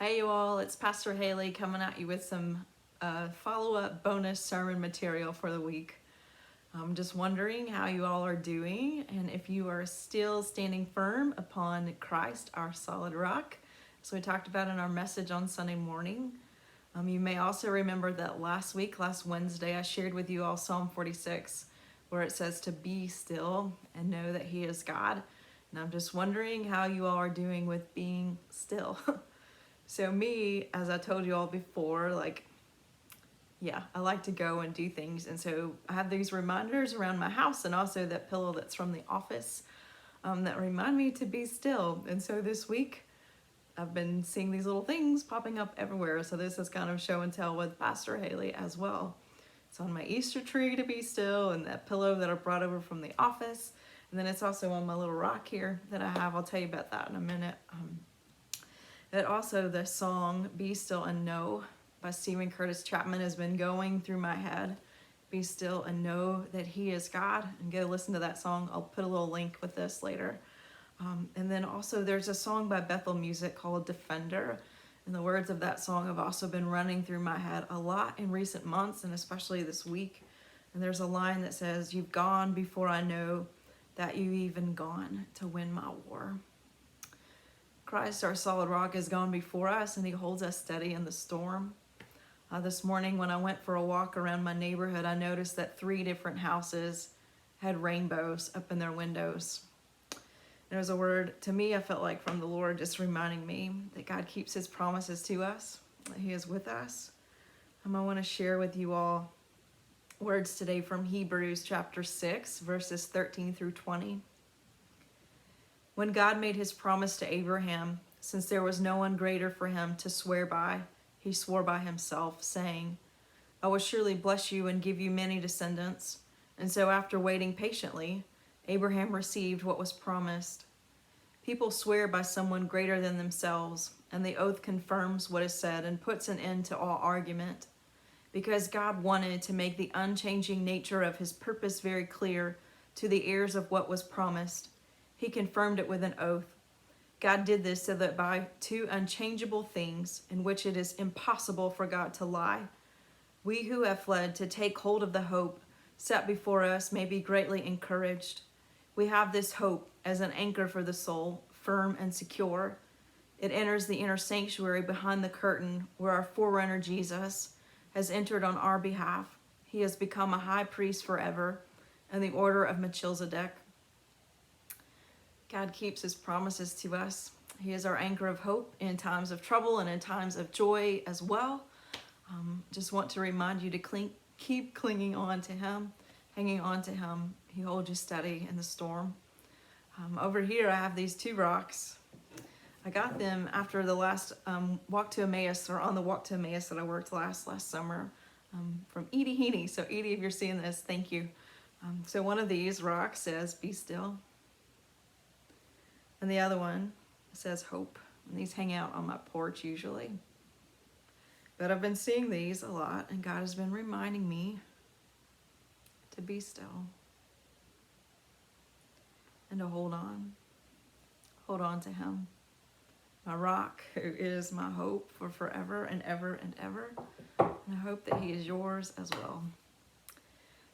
Hey you all, it's Pastor Haley coming at you with some follow-up bonus sermon material for the week. I'm just wondering how you all are doing and if you are still standing firm upon Christ, our solid rock. So we talked about in our message on Sunday morning. You may also remember that last Wednesday, I shared with you all Psalm 46, where it says to be still and know that He is God. And I'm just wondering how you all are doing with being still. So me, as I told you all before, I like to go and do things. And so I have these reminders around my house and also that pillow that's from the office that remind me to be still. And so this week, I've been seeing these little things popping up everywhere. So this is kind of show and tell with Pastor Haley as well. It's on my Easter tree to be still, and that pillow that I brought over from the office. And then it's also on my little rock here that I have. I'll tell you about that in a minute. That also the song Be Still and Know by Stephen Curtis Chapman has been going through my head. Be still and know that He is God. And go listen to that song. I'll put a little link with this later. And then also there's a song by Bethel Music called Defender. And the words of that song have also been running through my head a lot in recent months and especially this week. And there's a line that says, "You've gone before I know that you've even gone to win my war." Christ, our solid rock, has gone before us and He holds us steady in the storm. This morning when I went for a walk around my neighborhood, I noticed that 3 different houses had rainbows up in their windows. There was a word to me, I felt like, from the Lord, just reminding me that God keeps His promises to us, that He is with us. I want to share with you all words today from Hebrews chapter 6, verses 13 through 20. When God made His promise to Abraham, since there was no one greater for him to swear by, He swore by Himself, saying, "I will surely bless you and give you many descendants." And so after waiting patiently, Abraham received what was promised. People swear by someone greater than themselves, and the oath confirms what is said and puts an end to all argument. Because God wanted to make the unchanging nature of His purpose very clear to the heirs of what was promised, He confirmed it with an oath. God did this so that by 2 unchangeable things in which it is impossible for God to lie, we who have fled to take hold of the hope set before us may be greatly encouraged. We have this hope as an anchor for the soul, firm and secure. It enters the inner sanctuary behind the curtain where our forerunner Jesus has entered on our behalf. He has become a high priest forever in the order of Melchizedek. God keeps His promises to us. He is our anchor of hope in times of trouble and in times of joy as well. Just want to remind you to keep clinging on to Him, hanging on to Him. He holds you steady in the storm. Over here, I have these 2 rocks. I got them after the last walk to Emmaus, or on the walk to Emmaus that I worked last summer from Edie Heaney. So Edie, if you're seeing this, thank you. So one of these rocks says, "Be still." And the other one says hope. And these hang out on my porch usually. But I've been seeing these a lot, and God has been reminding me to be still and to hold on. Hold on to Him, my rock, who is my hope for forever and ever and ever. And I hope that He is yours as well.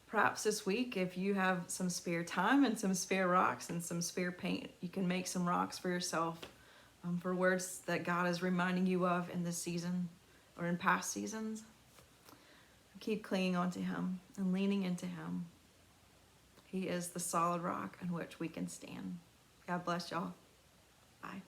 Perhaps this week, if you have some spare time and some spare rocks and some spare paint, you can make some rocks for yourself for words that God is reminding you of in this season or in past seasons. Keep clinging on to Him and leaning into Him. He is the solid rock on which we can stand. God bless y'all. Bye.